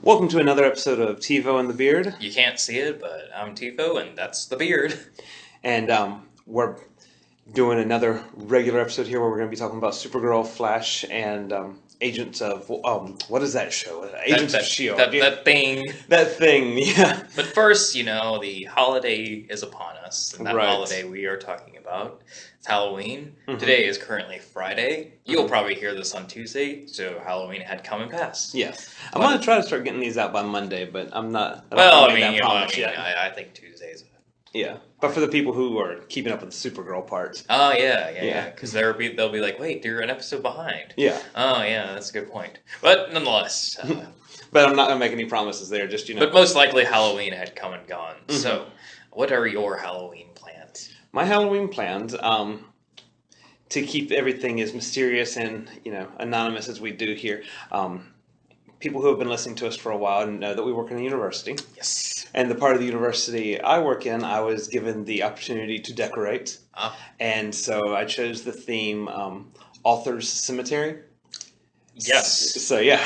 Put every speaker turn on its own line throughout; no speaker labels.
Welcome to another episode of TeeVo and the Beard.
You can't see it, but I'm TeeVo, and that's the beard.
And we're doing another regular episode here where we're going to be talking about Supergirl, Flash, and Agents of... what is that show? Agents of S.H.I.E.L.D.
That thing.
That thing, yeah.
But first, the holiday is upon us, and that
Right.
holiday we are talking about, it's Halloween.
Mhm.
Today is currently Friday. You'll probably hear this on Tuesday, so Halloween had come and passed.
Yes. I'm going to try to start getting these out by Monday, but I'm not...
I think Tuesdays.
Yeah. But for the people who are keeping up with the Supergirl parts.
Oh, yeah.
Yeah.
Because they'll be like, wait, you're an episode behind.
Yeah.
Oh, yeah, that's a good point. But nonetheless...
But I'm not going to make any promises there, just,
But most likely Halloween had come and gone.
Mhm.
So, what are your Halloween plans?
My Halloween plans, to keep everything as mysterious and, anonymous as we do here. People who have been listening to us for a while know that we work in a university.
Yes.
And the part of the university I work in, I was given the opportunity to decorate. And so I chose the theme Author's Cemetery.
Yes.
So yeah,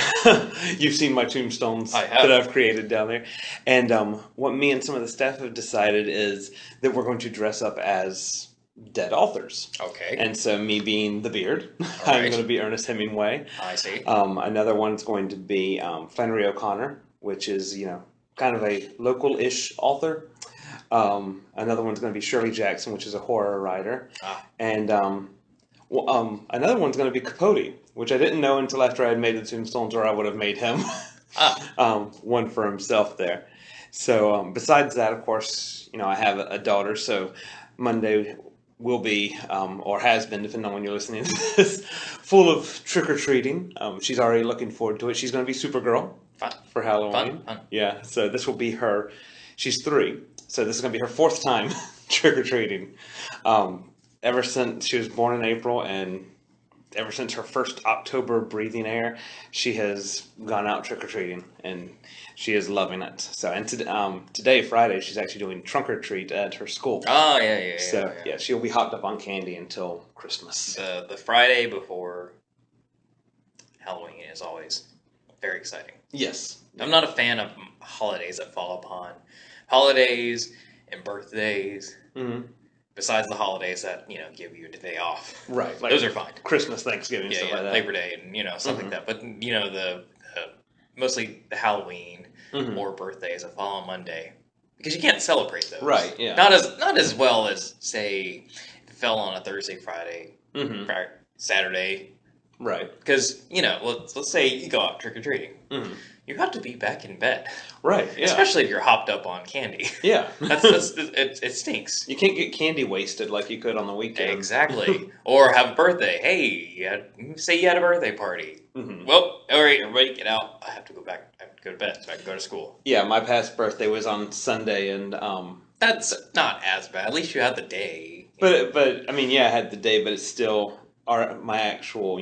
you've seen my tombstones
I have.
that I've created down there. And what me and some of the staff have decided is that we're going to dress up as dead authors.
Okay.
And so me being the Beard,
All
I'm
right.
going to be Ernest Hemingway.
I see.
Another one's going to be Flannery O'Connor, which is, kind of a local-ish author. Another one's going to be Shirley Jackson, which is a horror writer. And another one's going to be Capote, which I didn't know until after I had made the tombstones, or I would have made him one for himself there. So besides that, of course, I have a daughter, so Monday will be, or has been, depending on when you're listening to this, full of trick-or-treating. She's already looking forward to it. She's going to be Supergirl for Halloween.
Fun.
Yeah, so this will be her, she's 3, so this is going to be her 4th time trick-or-treating. Ever since she was born in April, and ever since her first October breathing air, she has gone out trick-or-treating, and she is loving it. So, and today, Friday, she's actually doing trunk-or-treat at her school.
Oh, yeah.
So, yeah, she'll be hopped up on candy until Christmas.
The Friday before Halloween is always very exciting.
Yes.
I'm not a fan of holidays that fall upon holidays and birthdays.
Mm-hmm.
Besides the holidays that, give you a day off.
Right. Like
those are fine.
Christmas, Thanksgiving, stuff like that.
Labor Day and, stuff like that. But, the mostly the Halloween or birthdays that fall on Monday. Because you can't celebrate those.
Right, yeah.
Not as well as, say, if it fell on a Thursday, Friday, Saturday.
Right.
Because, let's say you go out trick-or-treating.
Mm-hmm.
You have to be back in bed.
Right, yeah.
Especially if you're hopped up on candy.
Yeah.
It stinks.
You can't get candy wasted like you could on the weekend.
Exactly. Or have a birthday. Hey, say you had a birthday party.
Mm-hmm.
Well, all right, everybody get out. I have to go back. I have to go to bed so I can go to school.
Yeah, my past birthday was on Sunday, and
That's not as bad. At least you had the day.
But I mean, yeah, I had the day, but it's still my actual,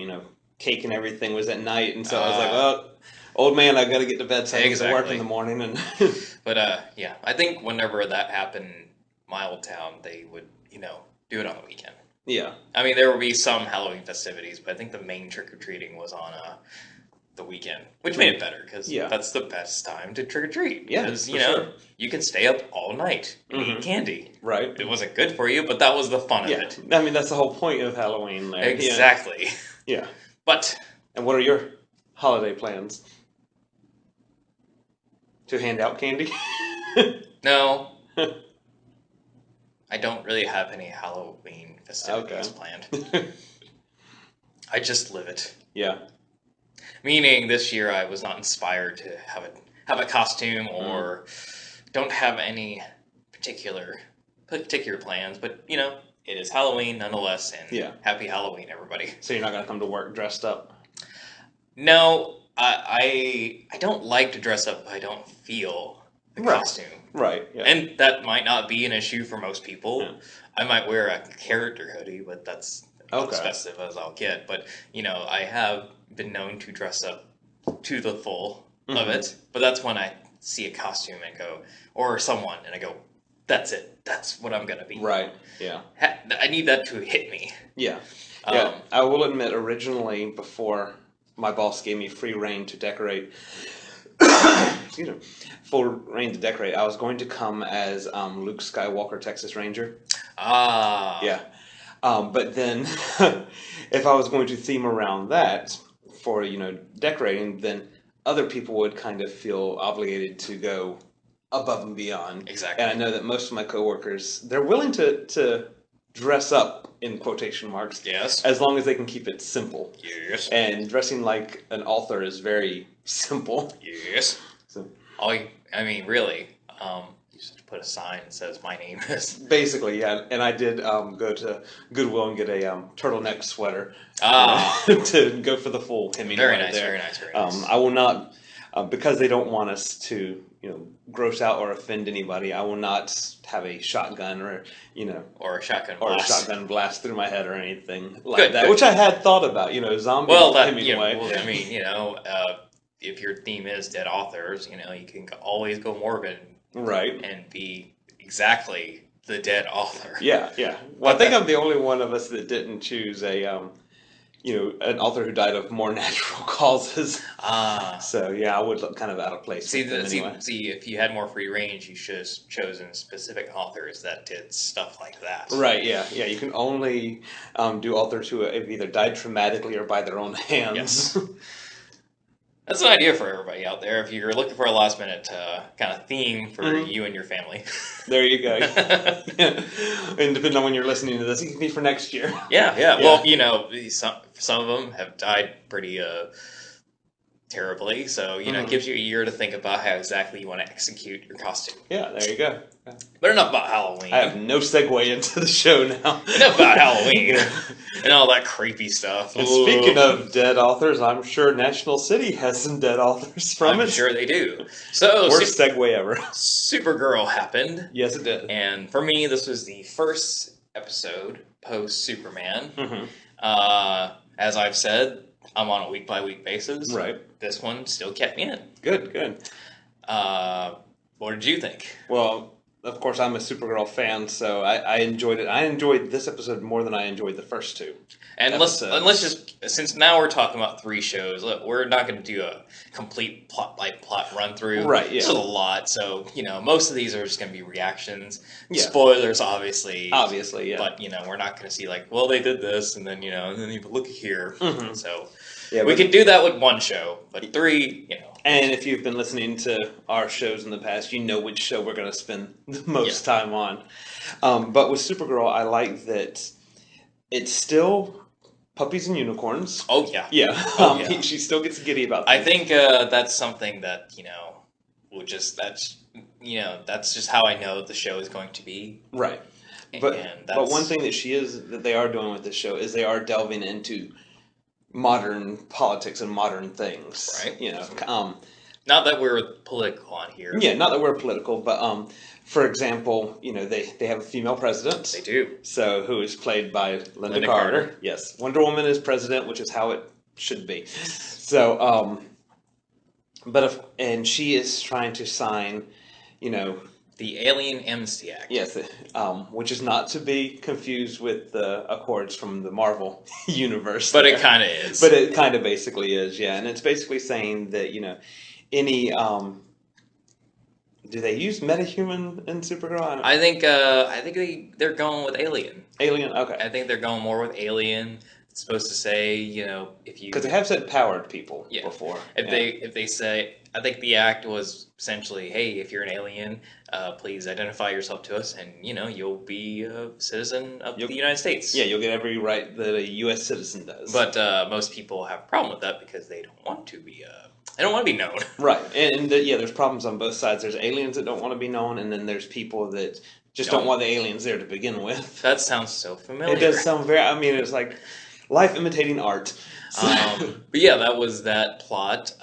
cake and everything was at night, and so I was like, well, old man, I got to get to bed so I can go to work in the morning. And
But yeah, I think whenever that happened, my old town, they would, do it on the weekend.
Yeah.
I mean, there would be some Halloween festivities, but I think the main trick-or-treating was on the weekend, which made it better, because that's the best time to trick-or-treat.
Yeah,
because,
sure.
you can stay up all night and eat candy.
Right.
It wasn't good for you, but that was the fun of it.
I mean, that's the whole point of Halloween. There.
Exactly.
Yeah.
But...
And what are your holiday plans? To hand out candy?
No. I don't really have any Halloween festivities planned. I just live it.
Yeah.
Meaning this year I was not inspired to have a costume or don't have any particular plans, but it is Halloween nonetheless, and happy Halloween, everybody.
So you're not gonna come to work dressed up?
No, I don't like to dress up if I don't feel the costume.
Right. Yeah.
And that might not be an issue for most people. Yeah. I might wear a character hoodie, but that's as festive as I'll get. But, I have been known to dress up to the full of it. But that's when I see a costume and go, or someone, and I go, that's it. That's what I'm going to be.
Right, yeah.
I need that to hit me.
Yeah. Yeah, I will admit, originally, before my boss gave me free reign to decorate, excuse me, full reign to decorate, I was going to come as Luke Skywalker, Texas Ranger.
Ah.
Yeah. But then, if I was going to theme around that for, decorating, then other people would kind of feel obligated to go above and beyond.
Exactly.
And I know that most of my coworkers, they're willing to dress up, in quotation marks.
Yes.
As long as they can keep it simple.
Yes.
And dressing like an author is very simple.
Yes.
So,
really, you just put a sign that says my name is.
Basically, yeah. And I did go to Goodwill and get a turtleneck sweater to go for the full Hemi.
Very nice, very nice.
I will not, because they don't want us to, gross out or offend anybody. I will not have a shotgun or
a shotgun
blast through my head or anything like that.
Good.
Which I had thought about, zombie Hemingway.
If your theme is dead authors, you can always go morbid,
right,
and be exactly the dead author.
Yeah. Well, I think I'm the only one of us that didn't choose an author who died of more natural causes. So yeah, I would look kind of out of place.
See, if you had more free range, you should have chosen specific authors that did stuff like that.
Right. Yeah. You can only do authors who have either died traumatically or by their own hands.
Yes. That's an idea for everybody out there. If you're looking for a last minute kind of theme for you and your family.
There you go. Yeah. And depending on when you're listening to this, it can be for next year.
Yeah. Well, some of them have died pretty terribly. So, it gives you a year to think about how exactly you want to execute your costume.
Yeah, there you go.
But enough about Halloween.
I have no segue into the show now.
Enough about Halloween and all that creepy stuff.
And speaking of dead authors, I'm sure National City has some dead authors from it.
I'm sure they do. So,
worst segue ever.
Supergirl happened.
Yes, it did.
And for me, this was the first episode post-Superman.
Mm-hmm.
As I've said, I'm on a week-by-week basis.
Right.
This one still kept me in.
Good.
What did you think?
Well, of course, I'm a Supergirl fan, so I enjoyed it. I enjoyed this episode more than I enjoyed the first two.
And let's just, since now we're talking about 3 shows, we're not going to do a complete plot run through.
Right, yeah.
This is a lot, so, most of these are just going to be reactions.
Yeah.
Spoilers, obviously.
Obviously, yeah.
But, we're not going to see they did this, and then, and then you look here.
Mm-hmm.
So,
yeah,
we could do that with 1 show, but 3,
And if you've been listening to our shows in the past, you know which show we're going to spend the most time on. But with Supergirl, I like that it's still puppies and unicorns.
Oh, yeah.
Yeah. She still gets giddy about that.
I think that's something that, that's just how I know the show is going to be.
Right. But one thing that they are doing with this show is they are delving into modern politics and modern things.
Right. Not that we're political on here.
Yeah, not that we're political, but for example, they have a female president.
They do.
So who is played by Linda Carter. Yes. Wonder Woman is president, which is how it should be. So and she is trying to sign,
the Alien Amnesty Act.
Yes, which is not to be confused with the Accords from the Marvel universe.
But it kind of is.
But it kind of basically is, yeah. And it's basically saying that, any... do they use metahuman in Supergirl?
I think they're going with Alien.
Alien, okay.
I think they're going more with Alien. It's supposed to say, if you...
Because they have said powered people before.
If they say... I think the act was essentially, hey, if you're an alien, please identify yourself to us, and you'll be a citizen of the United States.
Yeah, you'll get every right that a U.S. citizen does.
But most people have a problem with that because they don't want to be. They don't want to be known.
Right, and there's problems on both sides. There's aliens that don't want to be known, and then there's people that just don't want the aliens there to begin with.
That sounds so familiar.
It does sound very. I mean, it's like life imitating art.
But yeah, that was that plot.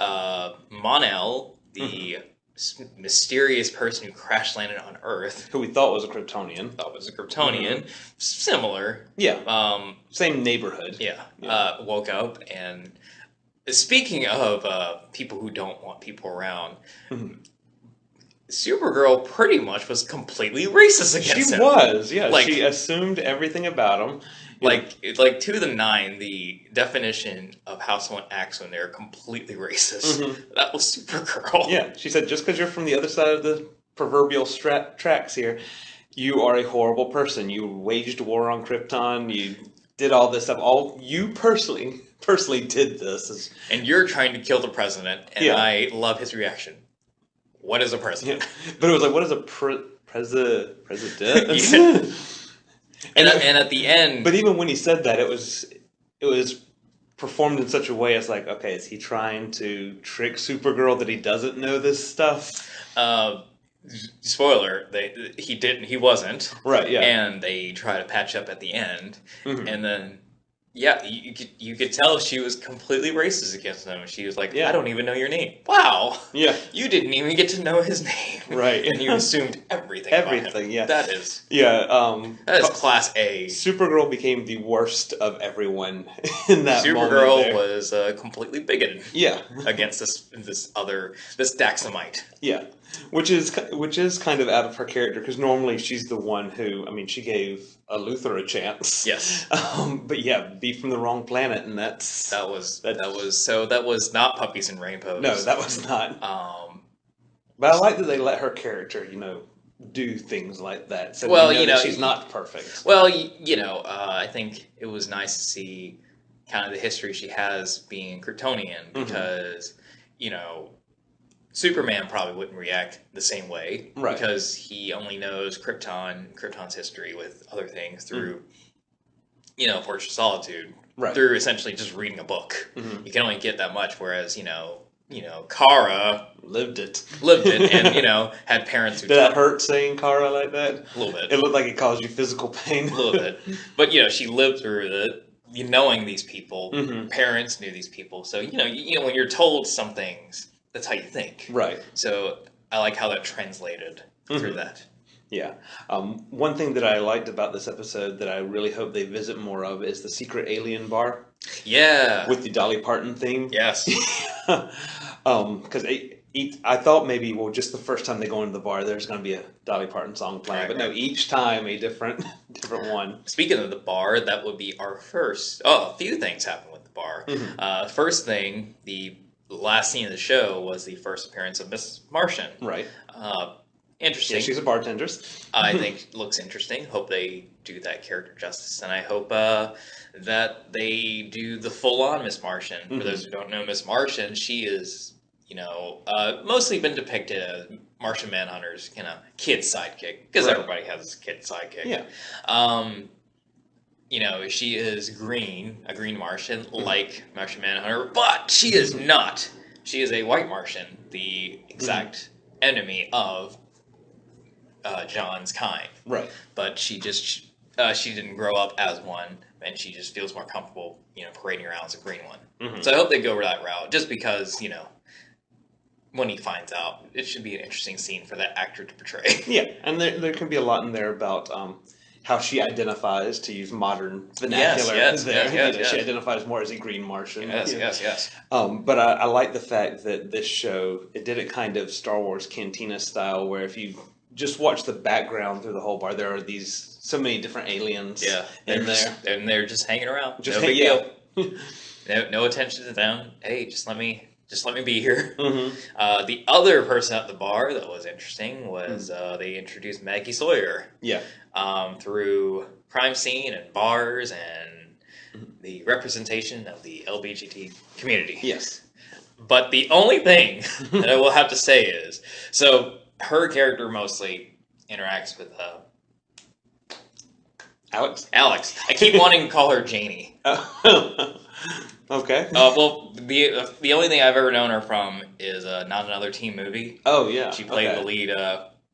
Mon-El, the mysterious person who crash landed on Earth,
who we thought was a Kryptonian.
Similar.
Yeah. Same neighborhood.
Yeah. Woke up, and speaking of people who don't want people around, Supergirl pretty much was completely racist against him.
She was, yeah. Like, she assumed everything about him.
Like to the nine, the definition of how someone acts when they're completely racist. Mm-hmm. That was Supergirl.
Yeah, she said, just because you're from the other side of the proverbial tracks here, you are a horrible person. You waged war on Krypton. You did all this stuff. You personally did this.
And you're trying to kill the president, and I love his reaction. What is a president?
Yeah. But it was like, what is a president?
Yeah. And at the end,
but even when he said that, it was performed in such a way as like, okay, is he trying to trick Supergirl that he doesn't know this stuff?
Spoiler: he wasn't.
Right. Yeah.
And they try to patch up at the end, and then. Yeah, you could tell she was completely racist against him. She was like, I don't even know your name. Wow.
Yeah.
You didn't even get to know his name.
Right.
And you assumed everything about him.
Yeah.
That is.
Yeah.
That is class A.
Supergirl became the worst of everyone in that moment.
Supergirl was completely bigoted.
Yeah.
Against this Daxamite.
Yeah. Which is kind of out of her character, because normally she's the one who, I mean, she gave Luthor a chance.
Yes.
But yeah, be from the wrong planet, and that
was not Puppies and Rainbows.
No, that was not. But I like that they let her character, do things like that. So that she's not perfect.
Well, I think it was nice to see kind of the history she has being Kryptonian, because, Superman probably wouldn't react the same way,
right? Because
he only knows Krypton's history with other things through, Fortress of Solitude,
right?
Through essentially just reading a book. Mm-hmm. You can only get that much, whereas Kara
lived it,
and had parents who.
Did that hurt saying Kara like that?
A little bit.
It looked like it caused you physical pain.
A little bit, but she lived through it. Knowing these people, parents knew these people, so when you're told some things. That's how you think.
Right.
So I like how that translated through that.
Yeah. One thing that I liked about this episode that I really hope they visit more of is the secret alien bar.
Yeah.
With the Dolly Parton theme.
Yes.
Because I thought maybe, just the first time they go into the bar, there's going to be a Dolly Parton song playing. Right, but no, each time a different one.
Speaking of the bar, that would be our first. Oh, a few things happen with the bar. Mm-hmm. First thing, the last scene of the show was the first appearance of Miss Martian.
Right.
Interesting.
Yeah, she's a bartender.
I think looks interesting. Hope they do that character justice, and I hope that they do the full-on Miss Martian. For those who don't know Miss Martian, she is, mostly been depicted as Martian Manhunter's kind of kid sidekick, because everybody has a kid sidekick.
Yeah.
She is a green Martian, like Martian Manhunter, but she is not. She is a white Martian, the exact enemy of John's kind.
Right.
But she didn't grow up as one, and she just feels more comfortable, parading around as a green one. Mm-hmm. So I hope they go that route, just because, when he finds out, it should be an interesting scene for that actor to portray.
Yeah, and there can be a lot in there about how she identifies, to use modern vernacular.
Yes.
She identifies more as a green Martian.
Yes.
But I like the fact that this show, it did it kind of Star Wars Cantina style, where if you just watch the background through the whole bar, there are so many different aliens in there.
And they're just hanging around. No big deal. No attention to them. Hey, just let me be here. Mm-hmm. The other person at the bar that was interesting was they introduced Maggie Sawyer.
Yeah.
Through crime scene and bars and the representation of the LGBT community.
Yes.
But the only thing that I will have to say is, so her character mostly interacts with
Alex.
I keep wanting to call her Janie.
Okay.
Well, the only thing I've ever known her from is Not Another Teen Movie.
Oh, yeah.
She played the lead,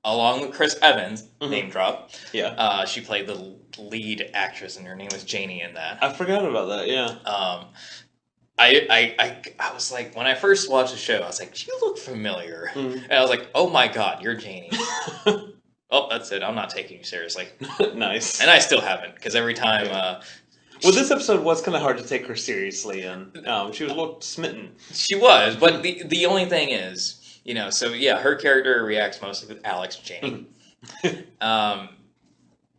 along with Chris Evans, name drop.
Yeah.
She played the lead actress, and her name was Janie in that.
I forgot about that, yeah.
I was like, when I first watched the show, I was like, you look familiar. Mm-hmm. And I was like, oh my god, you're Janie. Oh, that's it. I'm not taking you seriously.
Nice.
And I still haven't, because every time...
well, this episode was kind of hard to take her seriously, and she was a little smitten.
She was, but the only thing is, So yeah, her character reacts mostly with Alex, Janie.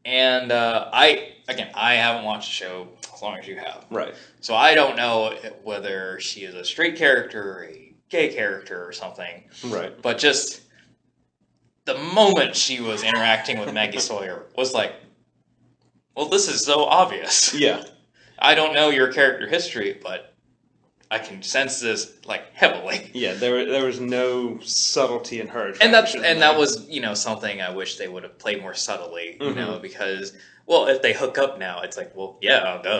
And I haven't watched the show as long as you have.
Right.
So I don't know whether she is a straight character or a gay character or something.
Right.
But just the moment she was interacting with Maggie Sawyer was like, well, this is so obvious.
Yeah.
I don't know your character history, but I can sense this like heavily.
Yeah, there was no subtlety in her.
And that was something I wish they would have played more subtly, because if they hook up now, it's like, well, yeah, duh.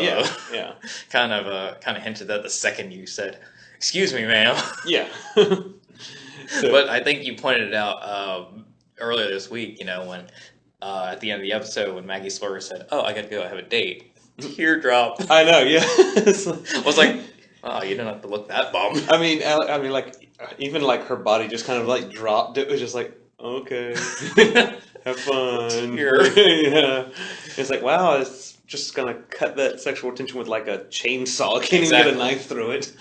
Yeah.
kind of hinted that the second you said, "Excuse me, ma'am."
Yeah.
But I think you pointed it out earlier this week. When at the end of the episode, when Maggie Sawyer said, "Oh, I got to go, I have a date." Teardrop.
I know. Yeah.
I was like, oh, you don't have to look that bummed.
I mean, like, even like her body just kind of like dropped. It was just like, okay, have fun. Yeah. It's like, wow, it's just gonna cut that sexual tension with like a chainsaw. Can't even get a knife through it.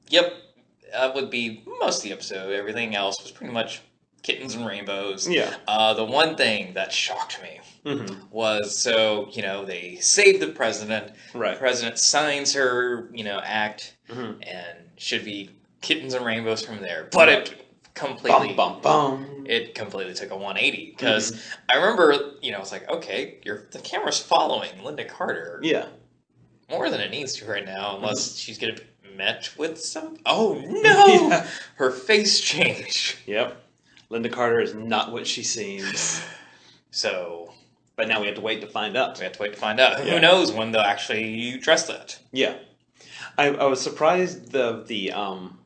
Yep. That would be most of the episode. Everything else was pretty much kittens and rainbows.
Yeah.
The one thing that shocked me was, they saved the president.
Right.
The president signs her, act, and should be kittens and rainbows from there. But it completely, it completely took a 180 because I remember, it's like, okay, the camera's following Linda Carter.
Yeah.
More than it needs to right now, unless she's gonna be met with some. Oh no! Yeah. Her face changed.
Yep. Linda Carter is not what she seems. But now we have to wait to find out.
Yeah. Who knows when they'll actually dress that?
Yeah. I was surprised I'm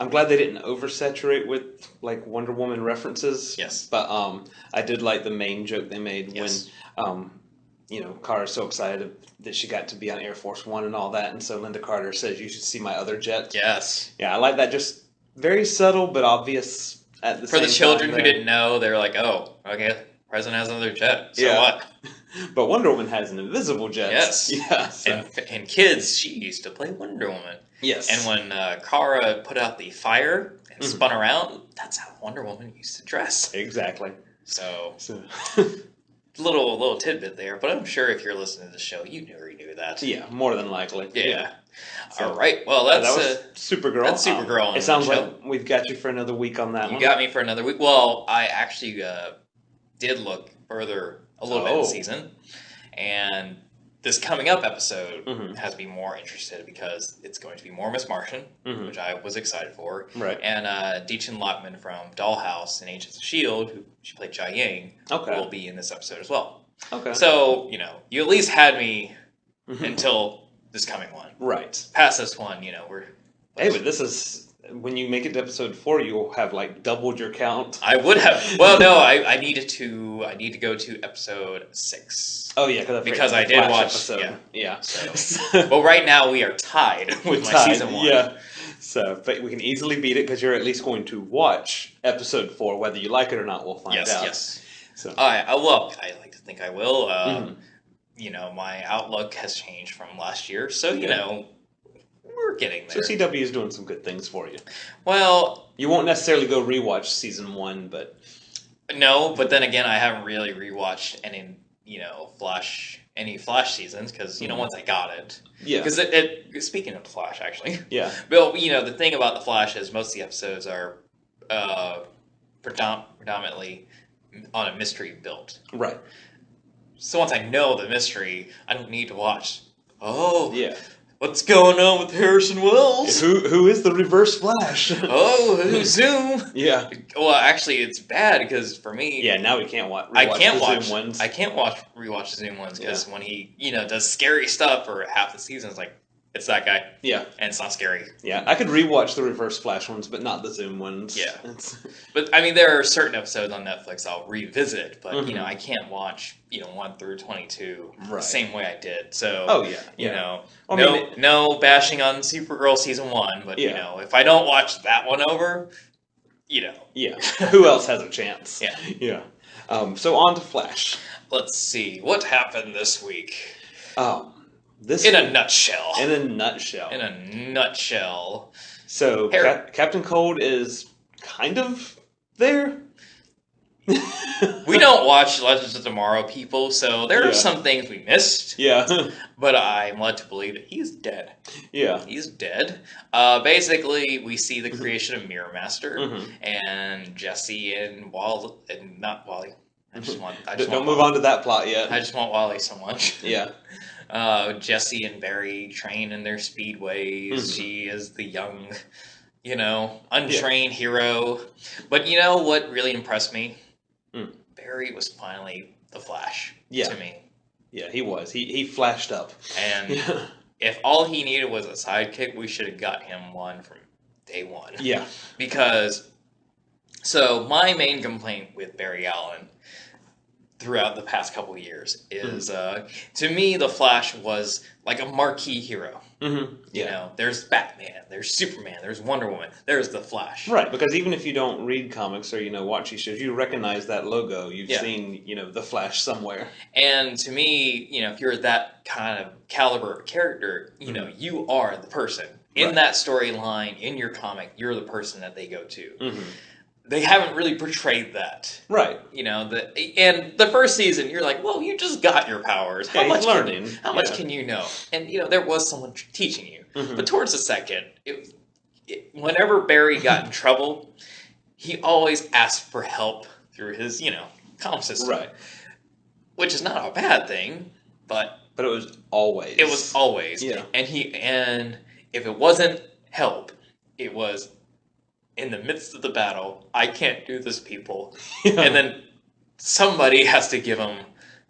glad they didn't oversaturate with like Wonder Woman references.
Yes.
But I did like the main joke they made when Kara's so excited that she got to be on Air Force One and all that, and so Linda Carter says, "You should see my other jet."
Yes.
Yeah, I like that. Just very subtle but obvious at the same time.
For the children who didn't know, they were like, "Oh, okay, President has another jet. So what?"
But Wonder Woman has an invisible jet.
Yes.
Yeah. So.
And kids, she used to play Wonder Woman.
Yes.
And when Kara put out the fire and spun around, that's how Wonder Woman used to dress.
Exactly.
So. Little tidbit there, but I'm sure if you're listening to the show, you already knew that.
Yeah, more than likely.
Yeah. So, all right. Well, that was
Supergirl.
That's Supergirl.
It sounds like we've got you for another week on that one.
You got me for another week. Well, I actually did look further a little bit in the season, and this coming up episode has me more interested because it's going to be more Miss Martian, which I was excited for.
Right.
And Deachin Lockman from Dollhouse and Agents of S.H.I.E.L.D., who she played Jia Yang, will be in this episode as well. Okay. So, you at least had me until this coming one.
Right.
Past this one, we're...
Hey, but this is... When you make it to episode 4, you'll have like doubled your count.
I would have. Well, no, I need to go to episode 6.
Oh yeah,
because I did watch.
Episode.
Yeah. So, well, right now we are tied with my season 1.
Yeah. So, but we can easily beat it because you're at least going to watch episode 4, whether you like it or not. We'll find out.
Yes. So. I like to think I will. My outlook has changed from last year, so we're getting there.
So CW is doing some good things for you.
Well,
you won't necessarily go rewatch season 1, but
no. But then again, I haven't really rewatched any Flash seasons because once I got it, Because speaking of the Flash, actually, Well, the thing about the Flash is most of the episodes are predominantly on a mystery built.
Right.
So once I know the mystery, I don't need to watch. Oh,
yeah.
What's going on with Harrison Wells?
Who is the Reverse Flash?
Oh, Zoom.
Yeah.
Well, actually, it's bad because for me.
Yeah, now we can't watch.
Zoom
ones.
I can't rewatch the Zoom ones because when he does scary stuff for half the season, it's like it's that guy.
Yeah.
And it's not scary.
Yeah, I could rewatch the Reverse Flash ones, but not the Zoom ones.
Yeah. But I mean, there are certain episodes on Netflix I'll revisit, but I can't watch 1 through 22 the same way I did. So. Oh yeah. No bashing on Supergirl season 1, but if I don't watch that one over,
Yeah. Who else has a chance?
Yeah.
Yeah. So on to Flash.
Let's see what happened this week.
In
a nutshell.
In a nutshell.
In a nutshell.
So Captain Cold is kind of there.
We don't watch Legends of Tomorrow, people, so there are some things we missed.
Yeah.
But I'm led to believe that he's dead.
Yeah.
He's dead. Basically, we see the creation of Mirror Master and Jesse and not Wally.
Don't move on to that plot yet.
I just want Wally so much.
Yeah.
Jesse and Barry train in their speedways. She is the young, untrained hero. But you know what really impressed me? Barry was finally the Flash to me.
Yeah, he was. He flashed up.
And if all he needed was a sidekick, we should have got him one from day one.
Yeah.
So my main complaint with Barry Allen throughout the past couple of years is, to me, the Flash was like a marquee hero. You know, there's Batman, there's Superman, there's Wonder Woman, there's the Flash.
Right, because even if you don't read comics or, watch these shows, you recognize that logo. You've seen, the Flash somewhere.
And to me, if you're that kind of caliber of character, you are the person. In that storyline, in your comic, you're the person that they go to. They haven't really portrayed that.
Right.
And the first season, you're like, well, you just got your powers. How much can you know? And, there was someone teaching you. But towards the second, whenever Barry got in trouble, he always asked for help through his, comm system.
Right.
Which is not a bad thing, but
it was always.
It was always.
Yeah.
And if it wasn't help, it was, in the midst of the battle, I can't do this, people. And then somebody has to give him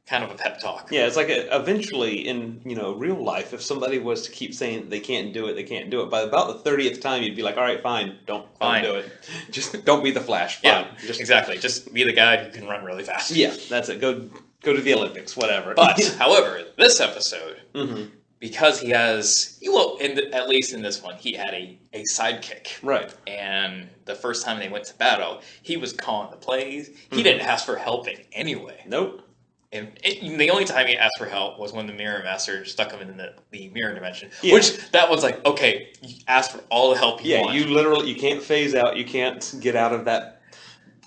kind of a pep talk.
Yeah, it's like eventually in, real life, if somebody was to keep saying they can't do it, by about the 30th time, you'd be like, all right, fine, don't do it. Just don't be the Flash. Fine.
Yeah, exactly. Just be the guy who can run really fast.
Yeah, that's it. Go to the Olympics, whatever.
But, however, this episode, because he has, at least in this one, he had a sidekick.
Right.
And the first time they went to battle, he was calling the plays. He didn't ask for help in any way.
Nope.
And the only time he asked for help was when the Mirror Master stuck him in the mirror dimension. Yeah. Which, that was like, okay, you asked for all the help you want.
You can't phase out. You can't get out of that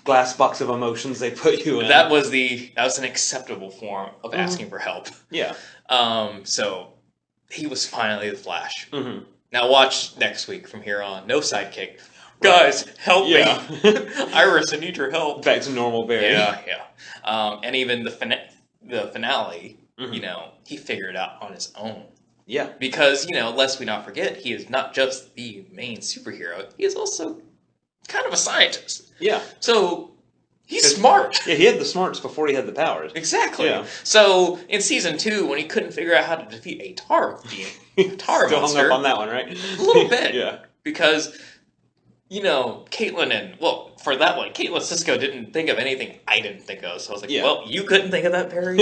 glass box of emotions they put you in.
That was an acceptable form of asking for help.
Yeah.
So he was finally the Flash. Now watch next week from here on. No sidekick. Guys, help me. Iris, I need your help.
Back to normal Barry.
Yeah. And even the finale, he figured it out on his own.
Yeah.
Because, lest we not forget, he is not just the main superhero. He is also kind of a scientist.
Yeah.
So he's smart.
Yeah, he had the smarts before he had the powers.
Exactly.
Yeah.
So in season 2, when he couldn't figure out how to defeat a tar
Still
monster,
hung up on that one, right?
A little bit.
Yeah.
Because, Caitlin for that one, Caitlin Cisco didn't think of anything I didn't think of. So I was like, well, you couldn't think of that, Barry?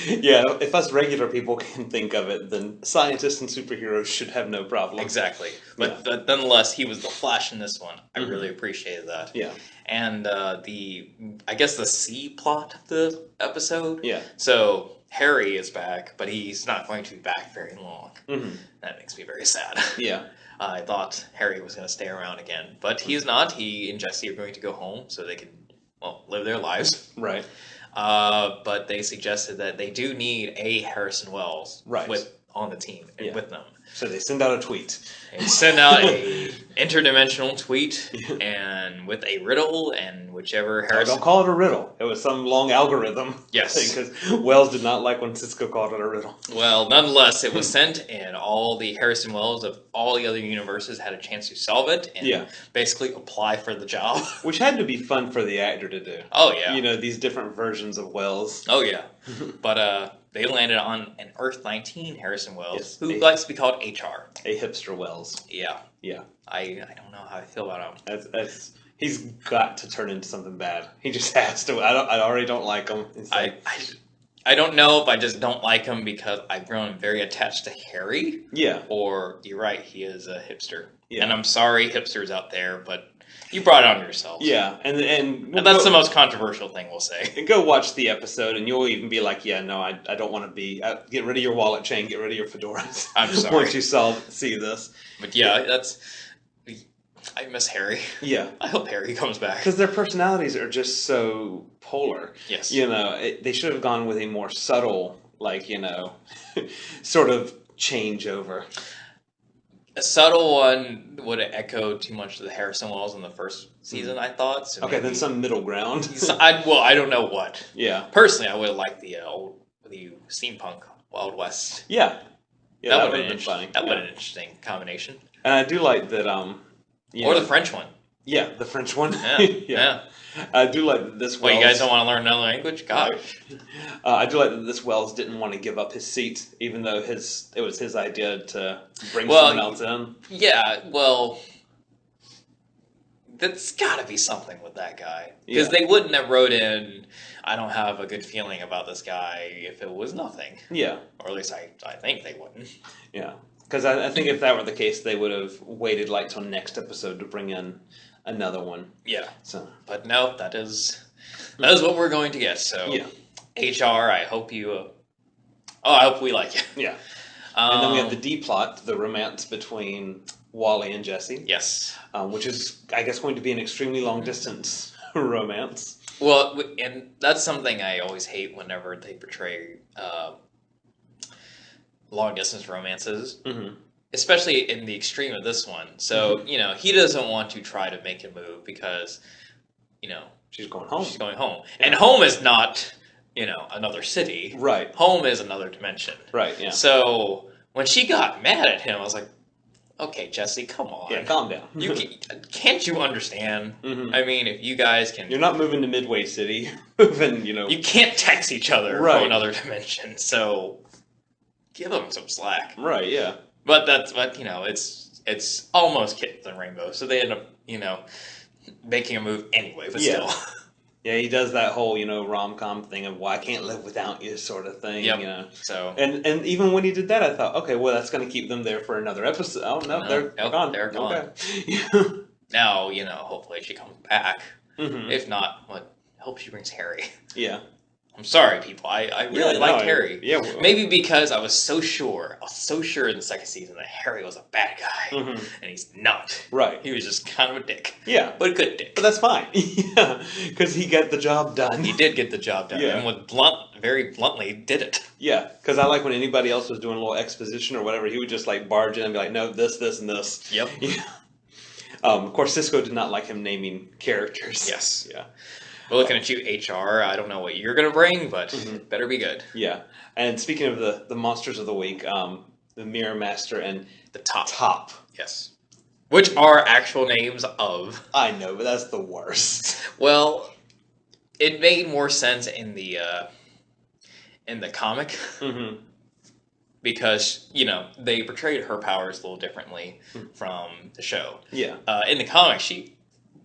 Yeah, if us regular people can think of it, then scientists and superheroes should have no problem.
Exactly. But nonetheless, he was the Flash in this one. I really appreciated that.
Yeah.
And I guess the C plot of the episode.
Yeah.
So Harry is back, but he's not going to be back very long. That makes me very sad.
Yeah.
I thought Harry was going to stay around again, but he is not. He and Jesse are going to go home so they can, live their lives.
Right.
But they suggested that they do need a Harrison Wells on the team with them.
So they send out a tweet.
They send out a interdimensional tweet and with a riddle and whichever Harrison...
Don't call it a riddle. It was some long algorithm.
Yes.
Because Wells did not like when Cisco called it a riddle.
Well, nonetheless, it was sent and all the Harrison Wells of all the other universes had a chance to solve it and basically apply for the job.
Which had to be fun for the actor to do.
Oh, yeah.
These different versions of Wells.
Oh, yeah. But they landed on an Earth 19 Harrison Wells, who likes to be called HR.
A hipster Wells.
Yeah.
Yeah.
I don't know how I feel about him.
He's got to turn into something bad. He just has to. I already don't like him.
I don't know if I just don't like him because I've grown very attached to Harry.
Yeah.
Or, you're right, he is a hipster.
Yeah.
And I'm sorry, hipsters out there, but you brought it on yourself.
Yeah, and
that's the most controversial thing we'll say.
And go watch the episode, and you'll even be like, "Yeah, no, I don't want to be. Get rid of your wallet chain. Get rid of your fedoras."
I'm sorry.
Once you see this,
but yeah, that's I miss Harry.
Yeah.
I hope Harry comes back.
Because their personalities are just so polar.
Yes.
They should have gone with a more subtle, sort of changeover.
A subtle one would have echoed too much of the Harrison Wells in the first season, I thought. So
okay, then some middle ground.
I don't know what.
Yeah.
Personally, I would have liked the steampunk Wild West.
Yeah.
Yeah, that would have been funny. That would have been an interesting combination.
And I do like that.
Or the French one.
Yeah, the French one.
Yeah. Yeah.
I do like that this Wells...
Well, you guys don't want to learn another language? Gosh.
I do like that this Wells didn't want to give up his seat, even though it was his idea to bring someone else in.
Yeah, well... That's got to be something with that guy. Because they wouldn't have wrote in, I don't have a good feeling about this guy if it was nothing.
Yeah.
Or at least I think they wouldn't.
Yeah. Because I think if that were the case, they would have waited till next episode to bring in another one.
Yeah.
So,
but no, that is what we're going to get. So,
yeah.
HR, I hope you. I hope we like it.
Yeah. And then we have the D plot, the romance between Wally and Jesse.
Yes.
Which is, I guess, going to be an extremely long distance romance.
Well, and that's something I always hate whenever they portray long distance romances. Mm-hmm. Especially in the extreme of this one. So, he doesn't want to try to make a move because,
she's going home.
She's going home. Yeah. And home is not, another city.
Right.
Home is another dimension.
Right, yeah.
So, when she got mad at him, I was like, okay, Jesse, come on.
Yeah, calm down.
Can't you understand? Mm-hmm. I mean, if you guys can...
You're not moving to Midway City. Moving,
You can't text each other from another dimension, so give them some slack.
Right, yeah.
But it's almost kittens and rainbows, so they end up, making a move anyway, but still.
Yeah, he does that whole, rom-com thing of, well, I can't live without you sort of thing,
So.
And even when he did that, I thought, okay, well, that's going to keep them there for another episode. Oh, no, they're gone.
They're gone.
Okay.
Now, hopefully she comes back.
Mm-hmm.
If not, I hope she brings Harry.
Yeah.
I'm sorry, people. I really liked Harry.
Yeah.
Maybe because I was so sure in the second season that Harry was a bad guy. Mm-hmm. And he's not.
Right.
He was just kind of a dick.
Yeah.
But a good dick.
But that's fine. Yeah. Because he got the job done.
He did get the job done.
Yeah.
And very bluntly did it.
Yeah. Because I like when anybody else was doing a little exposition or whatever, he would just barge in and be like, no, this, and this.
Yep.
Yeah. Of course, Cisco did not like him naming characters.
Yes.
Yeah.
We're looking at you, HR. I don't know what you're going to bring, but it better be good.
Yeah. And speaking of the monsters of the week, the Mirror Master and
the Top.
Top.
Yes. Which are actual names of...
I know, but that's the worst.
Well, it made more sense in the comic. Mm-hmm. Because, they portrayed her powers a little differently from the show.
Yeah.
In the comic, she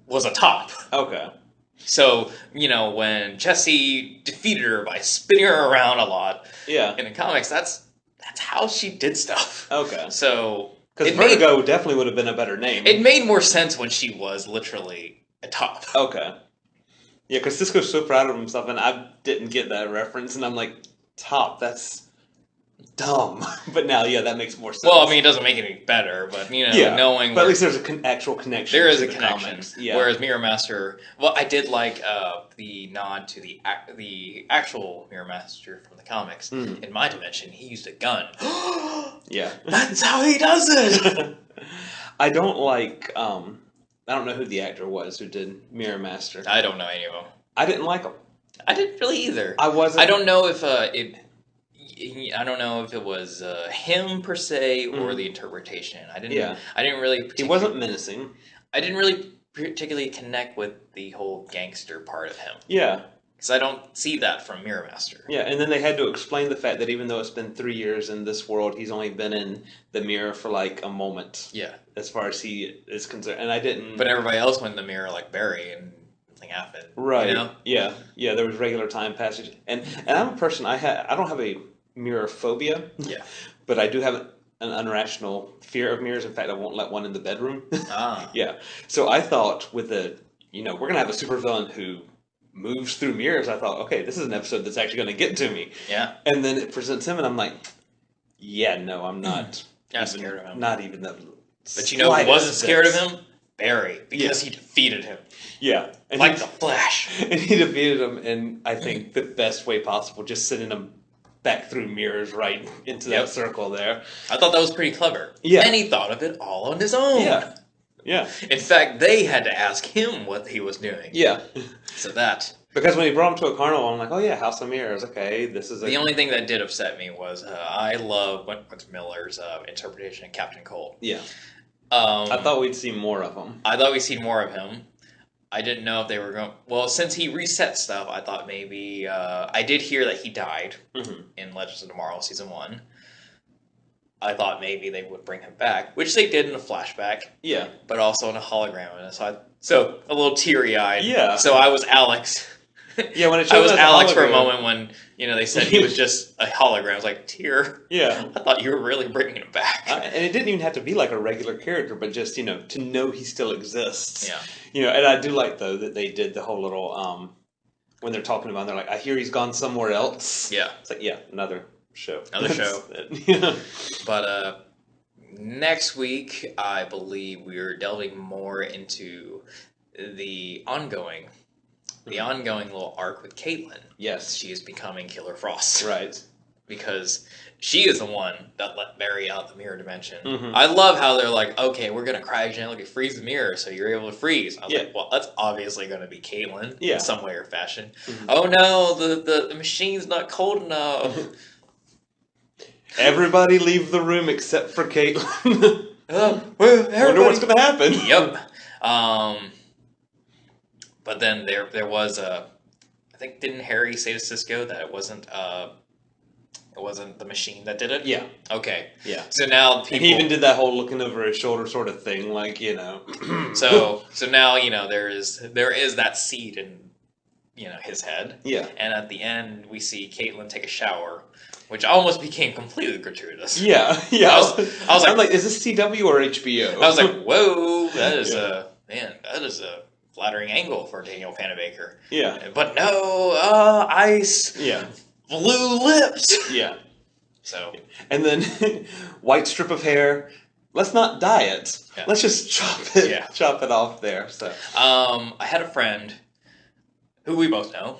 was a top.
Okay.
So, when Jesse defeated her by spinning her around a lot, in the comics, that's how she did stuff.
Okay.
So,
because Vertigo definitely would have been a better name.
It made more sense when she was literally a top.
Okay. Yeah, because Cisco's so proud of himself, and I didn't get that reference, and I'm like, Top, that's dumb. But now, that makes more sense.
Well, I mean, it doesn't make it any better, but, knowing...
But at least there's an actual connection.
There is a connection. Yeah. Whereas Mirror Master... Well, I did like the nod to the actual Mirror Master from the comics. Mm. In my dimension, he used a gun.
Yeah.
That's how he does it!
I don't like... I don't know who the actor was who did Mirror Master.
I don't know any of them.
I didn't like him.
I didn't really either.
I wasn't...
I don't know if I don't know if it was him per se or the interpretation. I didn't really.
He wasn't menacing.
I didn't really particularly connect with the whole gangster part of him.
Yeah.
Because I don't see that from Mirror Master.
Yeah, and then they had to explain the fact that even though it's been 3 years in this world, he's only been in the mirror for a moment.
Yeah. As
far as he is concerned, and I didn't.
But everybody else went in the mirror like Barry and. Happened,
right? Yeah. There was regular time passage, and I'm a person. I don't have a mirror phobia.
Yeah,
but I do have an irrational fear of mirrors. In fact, I won't let one in the bedroom. Yeah. So I thought with we're gonna have a supervillain who moves through mirrors. I thought, okay, this is an episode that's actually gonna get to me.
Yeah.
And then it presents him, and I'm like, yeah, no, I'm not.
Not scared of him.
Not even the.
But who wasn't scared of him? Barry because he defeated him.
Yeah. And
like the Flash.
And he defeated him in, I think, the best way possible, just sending him back through mirrors right into that circle there.
I thought that was pretty clever.
Yeah.
And he thought of it all on his own.
Yeah. Yeah.
In fact, they had to ask him what he was doing.
Yeah.
So that...
Because when he brought him to a carnival, I'm like, oh yeah, House of Mirrors, okay, this is
The only thing that did upset me was I love Wentworth Miller's interpretation of Captain Cold.
Yeah. I thought we'd see more of him.
I thought we'd see more of him. I didn't know if they were going... Well, since he reset stuff, I thought maybe... I did hear that he died in Legends of Tomorrow Season 1. I thought maybe they would bring him back, which they did in a flashback.
Yeah.
But also in a hologram. And so a little teary-eyed.
Yeah.
So I was Alex.
Yeah, when it showed
I was Alex
hologram,
for a moment when they said he was just a hologram. I was like, tear.
Yeah.
I thought you were really bringing him back.
And it didn't even have to be like a regular character, but just, to know he still exists.
Yeah.
And I do like, though, that they did the whole little, when they're talking about him, they're like, I hear he's gone somewhere else.
Yeah.
It's like, yeah, another show.
Another show.
Yeah.
But next week, I believe we're delving more into the ongoing little arc with Caitlin.
Yes.
She is becoming Killer Frost.
Right.
Because she is the one that let Barry out the mirror dimension. I love how they're like, okay, we're going to cryogenically freeze the mirror so you're able to freeze. I was like, well, that's obviously going to be Caitlin in some way or fashion. Oh no, the machine's not cold enough.
Everybody leave the room except for Caitlin.
Well,
wonder what's going to happen.
Yep. But then there was I think, didn't Harry say to Cisco that it wasn't the machine that did it?
Yeah.
Okay.
Yeah.
So now people...
And he even did that whole looking over his shoulder sort of thing, like,
So now, there is that seed in, his head.
Yeah.
And at the end, we see Caitlin take a shower, which almost became completely gratuitous.
Yeah. Yeah.
I was like,
is this CW or HBO?
I was like, whoa, that is that is a flattering angle for Daniel Panabaker.
Yeah.
But no, ice.
Yeah.
Blue lips.
Yeah.
So.
And then white strip of hair. Let's not dye it. Yeah. Let's just chop it off there. So.
I had a friend who we both know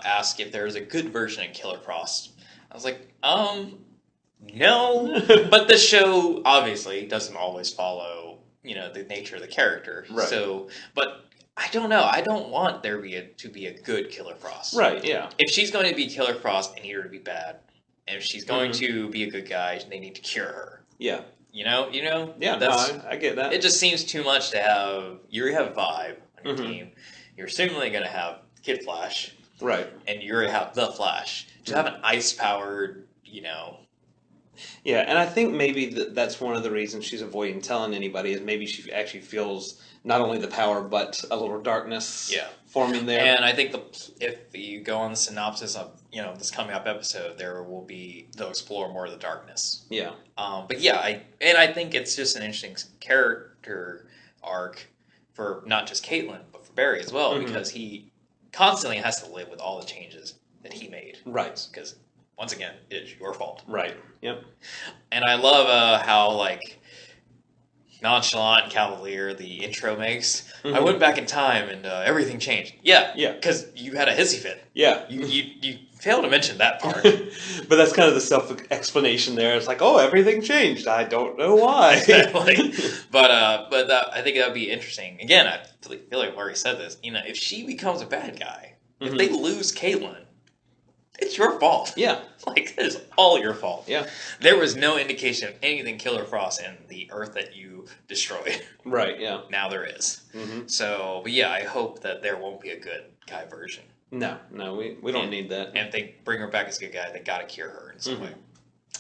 ask if there's a good version of Killer Frost. I was like, no. But the show obviously doesn't always follow, the nature of the character.
Right.
So, but I don't know. I don't want there to be a good Killer Frost.
Right, yeah.
If she's going to be Killer Frost, I need her to be bad. And if she's going to be a good guy, they need to cure her.
Yeah.
You know?
Yeah, I get that.
It just seems too much to have... You have Vibe on your team. You're certainly going to have Kid Flash.
Right.
And you're going to have The Flash. To have an ice-powered,
Yeah, and I think maybe that's one of the reasons she's avoiding telling anybody is maybe she actually feels not only the power but a little darkness forming there.
And I think if you go on the synopsis of this coming up episode, they'll explore more of the darkness.
Yeah.
But yeah, I think it's just an interesting character arc for not just Caitlin but for Barry as well because he constantly has to live with all the changes that he made.
Right.
Because once again, it is your fault.
Right. Yep.
And I love how nonchalant and cavalier the intro makes. I went back in time and everything changed. Yeah. Yeah. Because you had a hissy fit.
Yeah.
You failed to mention that part.
But that's kind of the self-explanation there. It's like, oh, everything changed. I don't know why.
Exactly. But I think that would be interesting. Again, I feel like Murray said this. If she becomes a bad guy, if they lose Caitlin, it's your fault.
Yeah.
It is all your fault.
Yeah.
There was no indication of anything Killer Frost in the Earth that you destroyed.
Right, yeah.
Now there is. So, but yeah, I hope that there won't be a good guy version.
No, we don't need that.
And if they bring her back as a good guy, they gotta cure her in some way.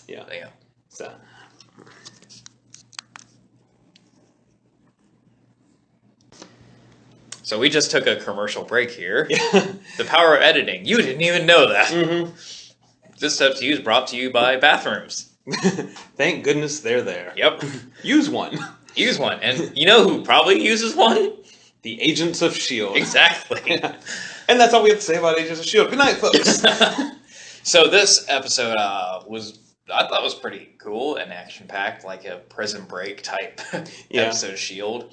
Yeah.
But yeah. So we just took a commercial break here. The power of editing. You didn't even know that. This episode is brought to you by bathrooms.
Thank goodness they're there.
Yep.
Use one.
Use one. And you know who probably uses one?
The Agents of S.H.I.E.L.D.
Exactly.
And that's all we have to say about Agents of S.H.I.E.L.D. Good night, folks.
So this episode I thought was pretty cool and action-packed, like a Prison Break type episode of S.H.I.E.L.D.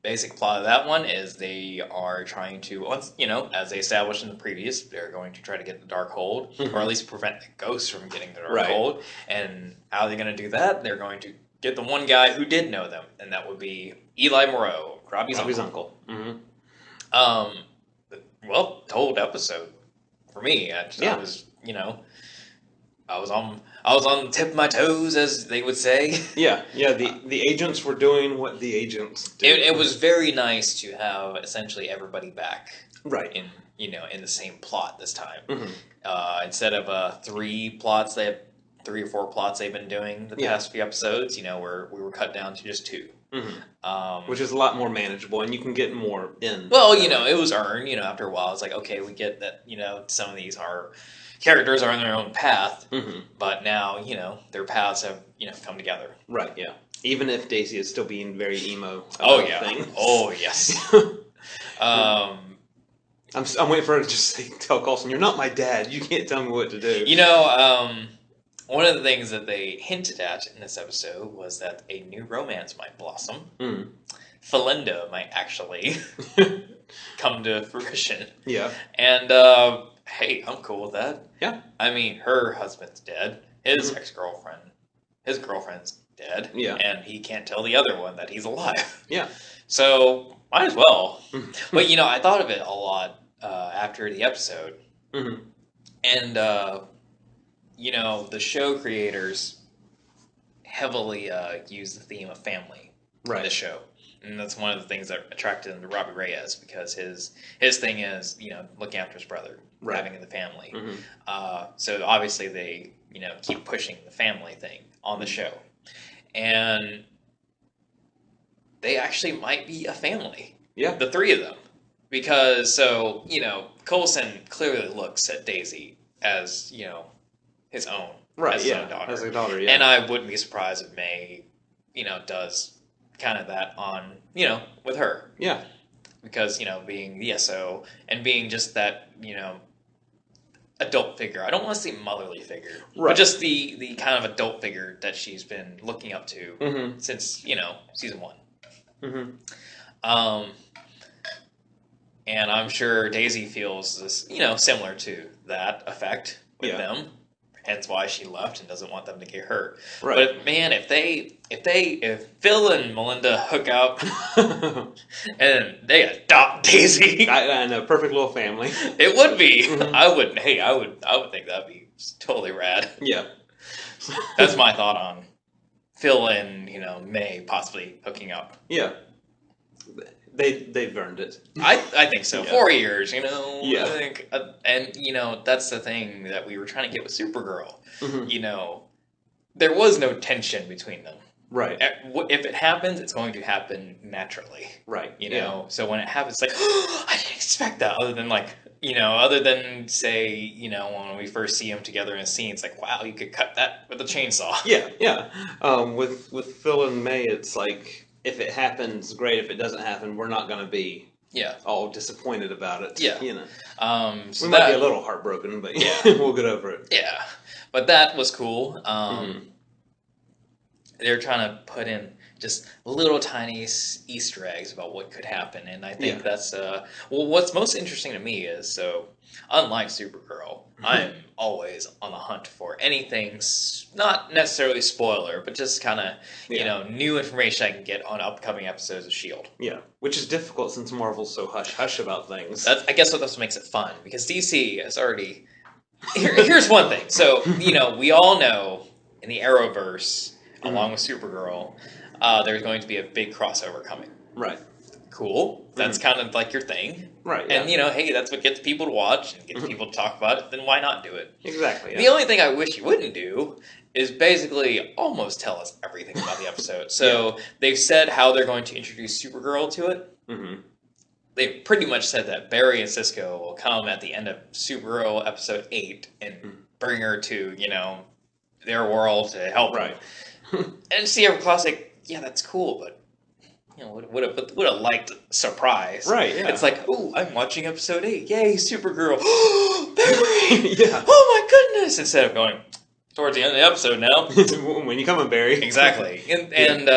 Basic plot of that one is they are trying to, as they established in the previous, they're going to try to get the Darkhold, or at least prevent the ghosts from getting the Darkhold. And how are they going to do that? They're going to get the one guy who did know them, and that would be Eli Moreau, Robbie's uncle. Well, the whole episode for me, I was, I was on the tip of my toes, as they would say.
Yeah. The agents were doing what the agents do.
It was very nice to have essentially everybody back,
right?
In the same plot this time. Instead of 3 plots, they have 3 or 4 plots they've been doing the past few episodes. Where we were cut down to just 2.
Which is a lot more manageable, and you can get more in.
Well, it was earned. After a while, it's like, okay, we get that. Some of these characters are on their own path, but now their paths have come together.
Right. Yeah. Even if Daisy is still being very emo.
Things. Oh yes.
I'm waiting for her to just tell Coulson, "You're not my dad. You can't tell me what to do."
One of the things that they hinted at in this episode was that a new romance might blossom. Felinda might actually come to fruition.
Yeah.
And, hey, I'm cool with that.
Yeah.
I mean, her husband's dead. His his girlfriend's dead.
Yeah.
And he can't tell the other one that he's alive.
Yeah.
So, might as well. But, I thought of it a lot after the episode. And, the show creators heavily use the theme of family in the show. And that's one of the things that attracted him to Robbie Reyes, because his thing is, looking after his brother, having the family. So obviously they, keep pushing the family thing on the show. And they actually might be a family.
Yeah.
The 3 of them. Because, Coulson clearly looks at Daisy as, his own.
Right,
as his own daughter.
As a daughter, yeah.
And I wouldn't be surprised if May, does kind of that on, with her.
Yeah.
Because, being the SO and being just that, adult figure. I don't want to say motherly figure. Right. But just the kind of adult figure that she's been looking up to since, season 1. And I'm sure Daisy feels this, similar to that effect with them. Hence why she left and doesn't want them to get hurt. Right. But man, if Phil and Melinda hook up and they adopt Daisy,
I know, perfect little family.
It would be. I would think that'd be totally rad.
Yeah.
That's my thought on Phil and May possibly hooking up.
Yeah. They've earned it.
I think so. Yeah. 4 years,
Yeah.
I think, and that's the thing that we were trying to get with Supergirl. There was no tension between them.
Right.
If it happens, it's going to happen naturally.
Right.
So when it happens, it's like, oh, I didn't expect that. Other than say, when we first see them together in a scene, it's like, wow, you could cut that with a chainsaw.
Yeah. Yeah. With Phil and May, it's like, if it happens, great. If it doesn't happen, we're not going to be all disappointed about it.
Yeah.
So we might be a little heartbroken, but we'll get over it.
Yeah. But that was cool. They're trying to put in just little tiny Easter eggs about what could happen. And I think that's, what's most interesting to me is, so unlike Supergirl, I'm always on the hunt for anything, not necessarily spoiler, but just kind of, new information I can get on upcoming episodes of S.H.I.E.L.D.
Yeah, which is difficult since Marvel's so hush-hush about things.
I guess that's what makes it fun, because DC has already... Here's one thing. So, we all know in the Arrowverse, along with Supergirl, there's going to be a big crossover coming.
Right.
Cool. That's kind of like your thing.
Right. Yeah.
And, hey, that's what gets people to watch and gets people to talk about it, then why not do it?
Exactly. Yeah.
The only thing I wish you wouldn't do is basically almost tell us everything about the episode. So they've said how they're going to introduce Supergirl to it. They pretty much said that Barry and Cisco will come at the end of Supergirl episode 8 and bring her to, their world to help them. And Sierra Classic, that's cool, but would have liked surprise.
Right, yeah.
It's like, oh, I'm watching episode 8. Yay, Supergirl. Barry!
Yeah.
Oh my goodness! Instead of going, towards the end of the episode now.
When you coming, Barry?
Exactly. And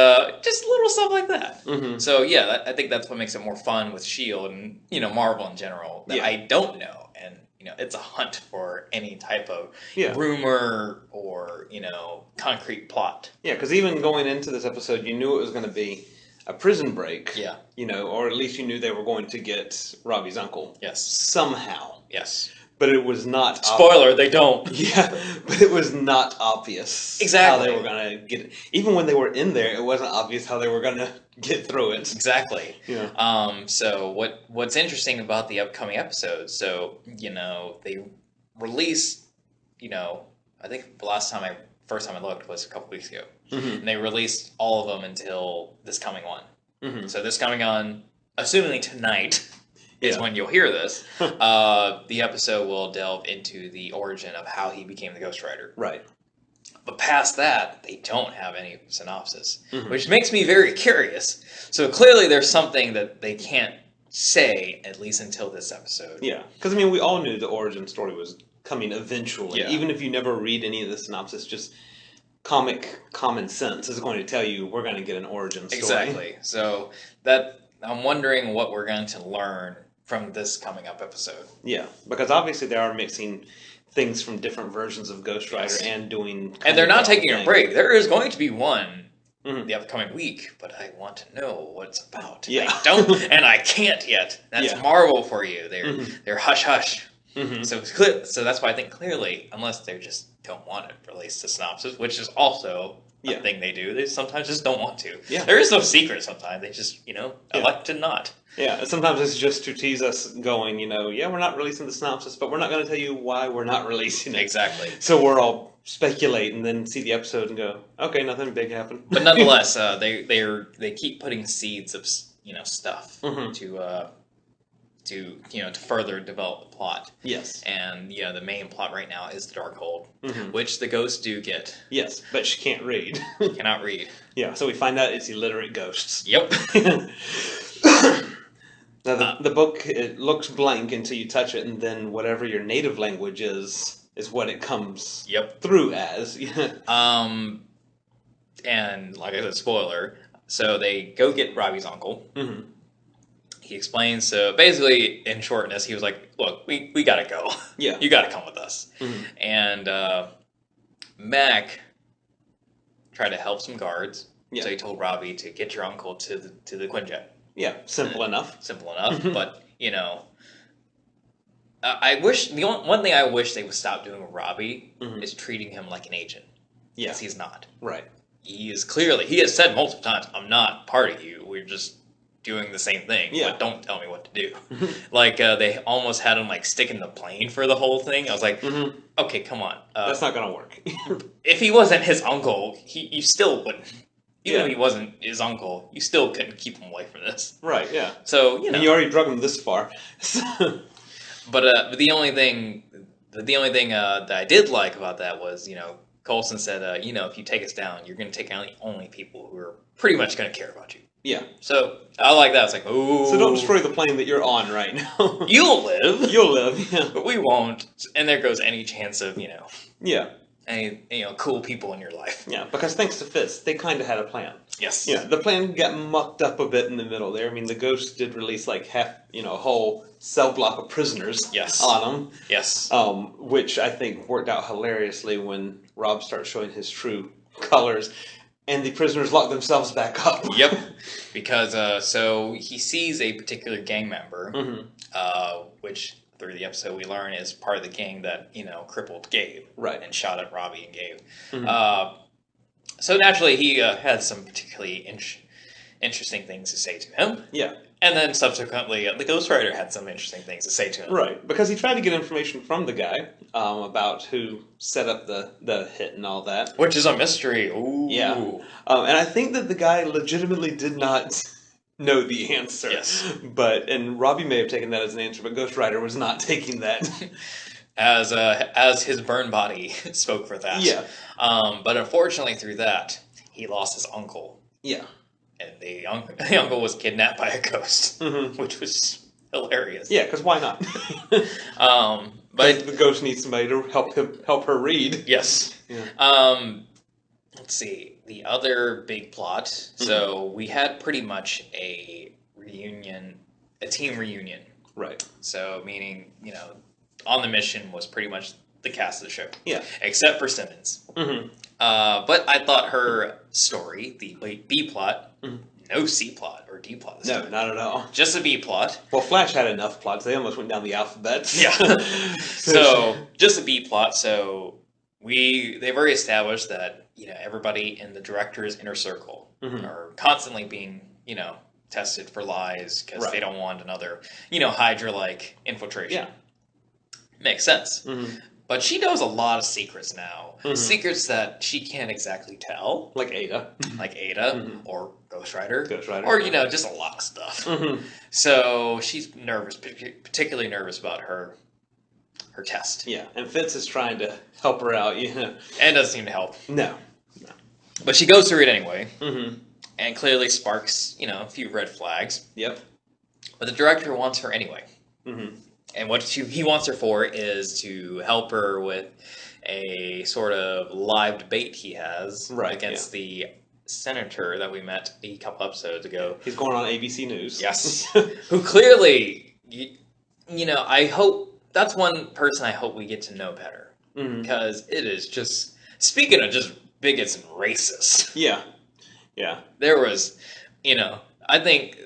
just little stuff like that. Mm-hmm. So, yeah, I think that's what makes it more fun with S.H.I.E.L.D. and, Marvel in general that I don't know. And, it's a hunt for any type of rumor or, concrete plot.
Yeah, because even going into this episode, you knew it was going to be a prison break.
Yeah.
Or at least you knew they were going to get Robbie's uncle.
Yes.
Somehow.
Yes.
But it was not...
Spoiler, they don't.
Yeah, but it was not obvious how they were going to get it. Even when they were in there, it wasn't obvious how they were going to get through it.
Exactly.
Yeah.
So what's interesting about the upcoming episodes, they released, I think the first time I looked was a couple weeks ago. Mm-hmm. And they released all of them until this coming one. Mm-hmm. So this coming on, assumingly tonight... is when you'll hear this. The episode will delve into the origin of how he became the Ghost Rider.
Right.
But past that, they don't have any synopsis, which makes me very curious. So clearly there's something that they can't say, at least until this episode.
Yeah. Because, we all knew the origin story was coming eventually. Yeah. Even if you never read any of the synopsis, just comic common sense is going to tell you we're going to get an origin story.
Exactly. So that I'm wondering what we're going to learn from this coming up episode.
Yeah, because obviously they are mixing things from different versions of Ghost Rider and doing...
And they're not taking a break. There is going to be one the upcoming week, but I want to know what it's about.
Yeah.
I don't, and I can't yet. That's Marvel for you. They're hush-hush. Mm-hmm. So that's why I think clearly, unless they just don't want to release the synopsis, which is also... a thing they do. They sometimes just don't want to. Yeah. There is no secret sometimes. They just, elect to not.
Yeah, sometimes it's just to tease us going, we're not releasing the synopsis, but we're not going to tell you why we're not releasing it.
Exactly.
So we're all speculate and then see the episode and go, okay, nothing big happened.
But nonetheless, they keep putting seeds of, stuff to further develop the plot.
Yes.
And, the main plot right now is the Darkhold, which the ghosts do get.
Yes, but she can't read.
She cannot read.
Yeah, so we find out it's illiterate ghosts.
Yep.
Now, the book, it looks blank until you touch it, and then whatever your native language is what it comes through as.
And, like I said, spoiler, so they go get Robbie's uncle. Mm-hmm. He explains, so basically, in shortness, he was like, look, we gotta go.
Yeah.
You gotta come with us. Mm-hmm. And Mac tried to help some guards. Yeah. So he told Robbie to get your uncle to the Quinjet.
Yeah, simple enough.
Simple enough, but, I wish, one thing I wish they would stop doing with Robbie is treating him like an agent.
Yeah.
Because he's not.
Right.
He has said multiple times, I'm not part of you, we're just doing the same thing, but don't tell me what to do. They almost had him stick in the plane for the whole thing. I was like, okay, come on.
That's not gonna work.
If he wasn't his uncle, you still wouldn't. Even if he wasn't his uncle, you still couldn't keep him away from this.
Right, yeah.
So,
And you already drug him this far.
But the only thing that I did like about that was, Coulson said, if you take us down, you're going to take out the only people who are pretty much going to care about you.
Yeah.
So, I like that. It's like, ooh.
So don't destroy the plane that you're on right now.
You'll live.
You'll live, yeah.
But we won't. And there goes any chance of,
Yeah.
any, cool people in your life.
Yeah, because thanks to Fitz, they kind of had a plan.
Yes.
Yeah, the plan got mucked up a bit in the middle there. The ghosts did release half, a whole cell block of prisoners on them.
Yes.
Which I think worked out hilariously when Rob starts showing his true colors. And the prisoners lock themselves back up.
Yep. Because, so he sees a particular gang member, which through the episode we learn is part of the gang that, crippled Gabe.
Right.
And shot at Robbie and Gabe. Mm-hmm. So naturally he had some particularly interesting things to say to him.
Yeah.
And then subsequently, the Ghost Rider had some interesting things to say to him.
Right, because he tried to get information from the guy about who set up the hit and all that.
Which is a mystery. Ooh.
Yeah. And I think that the guy legitimately did not know the answer.
Yes.
And Robbie may have taken that as an answer, but Ghost Rider was not taking that.
As his burn body spoke for that.
Yeah.
But unfortunately through that, he lost his uncle.
Yeah.
And the uncle was kidnapped by a ghost, which was hilarious.
Yeah, because why not?
But
the ghost needs somebody to help her read.
Yes.
Yeah.
Let's see. The other big plot. So we had pretty much a team reunion.
Right.
So meaning, on the mission was pretty much the cast of the show.
Yeah.
Except for Simmons.
Mm-hmm.
But I thought her story, the B plot, no C plot or D plot.
No, not at all.
Just a B plot.
Well, Flash had enough plots. They almost went down the alphabet.
Yeah. So just a B plot. So they've already established that everybody in the director's inner circle are constantly being tested for lies because they don't want another Hydra-like infiltration. Yeah. Makes sense. Mm-hmm. But she knows a lot of secrets now. Mm-hmm. Secrets that she can't exactly tell.
Like Ada.
Or Ghost Rider.
Or,
just a lot of stuff.
Mm-hmm.
So she's nervous, particularly nervous about her test.
Yeah, and Fitz is trying to help her out, And
it doesn't seem to help.
No.
But she goes through it anyway.
Mm-hmm.
And clearly sparks, a few red flags.
Yep.
But the director wants her anyway.
Mm-hmm.
And what he wants her for is to help her with a sort of live debate he has against the senator that we met a couple episodes ago.
He's going on ABC News.
Yes. Who clearly, I hope, that's one person I hope we get to know better. Mm-hmm. Because it is just, speaking of just bigots and racists.
Yeah. Yeah.
There was, I think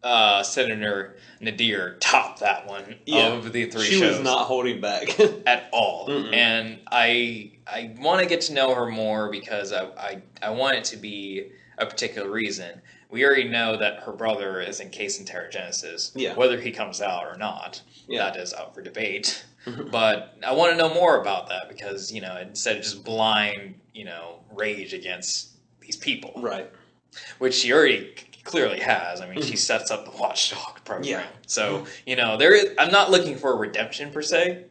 Senator Nadir topped that one of the three shows.
She was not holding back
at all. Mm-mm. And I want to get to know her more because I want it to be a particular reason. We already know that her brother is encased in Terrigenesis. Yeah. Whether he comes out or not, that is up for debate. But I want to know more about that because, instead of just blind, rage against these people.
Right.
Which she already clearly has. I mean, she sets up the Watchdog program. Yeah. So, I'm not looking for a redemption per se,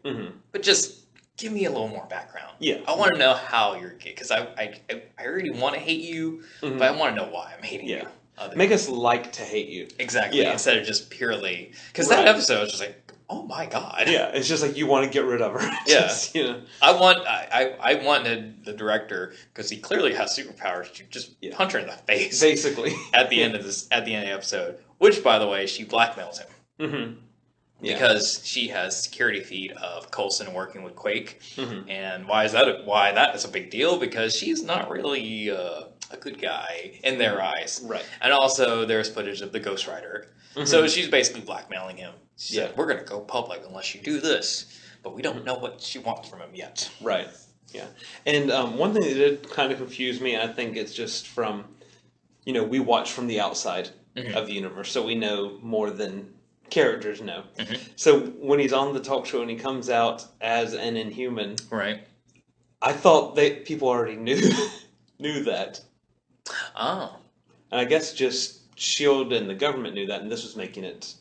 but just give me a little more background.
Yeah.
I want to know how you're gay, because I already want to hate you, but I want to know why I'm hating you.
Make us like to hate you.
Exactly. Yeah. Instead of just purely, because that episode was just like, oh my god.
Yeah, it's just like you want to get rid of her. Just,
I wanted the director, because he clearly has superpowers, to just punch her in the face.
Basically.
at the end of the episode. Which, by the way, she blackmails him. Mm-hmm. Yeah. Because she has security feed of Coulson working with Quake. Mm-hmm. And why that is a big deal? Because she's not really a good guy in their eyes.
Right.
And also there's footage of the Ghost Rider. Mm-hmm. So she's basically blackmailing him. She said, we're going to go public unless you do this. But we don't know what she wants from him yet.
Right. Yeah. And one thing that did kind of confuse me, I think it's just from, we watch from the outside of the universe. So we know more than characters know. Mm-hmm. So when he's on the talk show and he comes out as an Inhuman.
Right.
I thought that people already knew that.
Oh.
And I guess just S.H.I.E.L.D. and the government knew that, and this was making it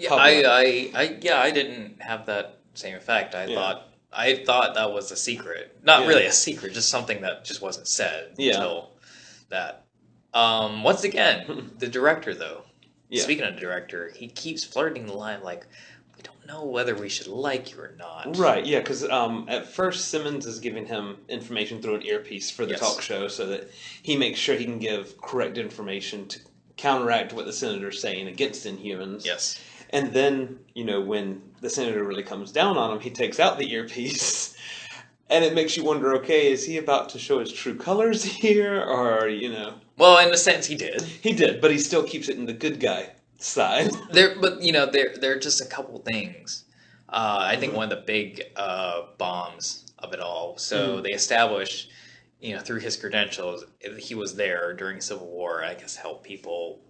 public. I didn't have that same effect. I thought that was a secret. Not really a secret, just something that just wasn't said until that. Once again, the director, though. Yeah. Speaking of the director, he keeps flirting the line like, we don't know whether we should like you or not.
Right, yeah, because at first Simmons is giving him information through an earpiece for the talk show so that he makes sure he can give correct information to counteract what the senator's saying against Inhumans.
Yes.
And then, when the senator really comes down on him, he takes out the earpiece. And it makes you wonder, okay, is he about to show his true colors here? Or,
Well, in a sense, he did.
He did, but he still keeps it in the good guy side.
There are just a couple things. I think one of the big bombs of it all. So they established, through his credentials, he was there during Civil War. I guess help people,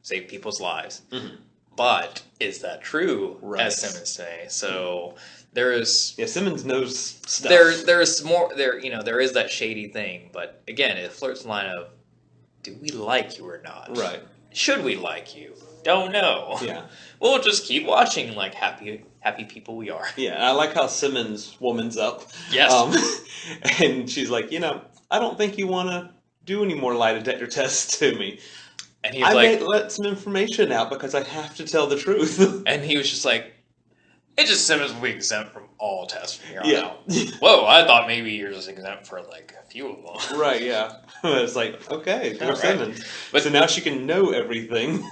save people's lives. Mm-hmm. But is that true? Right. As Simmons say. So there is.
Yeah, Simmons knows stuff.
There's more. There is that shady thing. But again, it flirts the line of, do we like you or not?
Right.
Should we like you? Don't know.
Yeah.
We'll just keep watching like happy people we are.
Yeah, I like how Simmons womans up.
Yes.
And she's like, I don't think you want to do any more lie detector tests to me.
And he's like,
I let some information out because I have to tell the truth.
And he was just like, Agent Simmons will be exempt from all tests from here on out. Whoa, I thought maybe you're just exempt for like a few of them.
Right, yeah. It's like, okay, go Simmons. But so now she can know everything.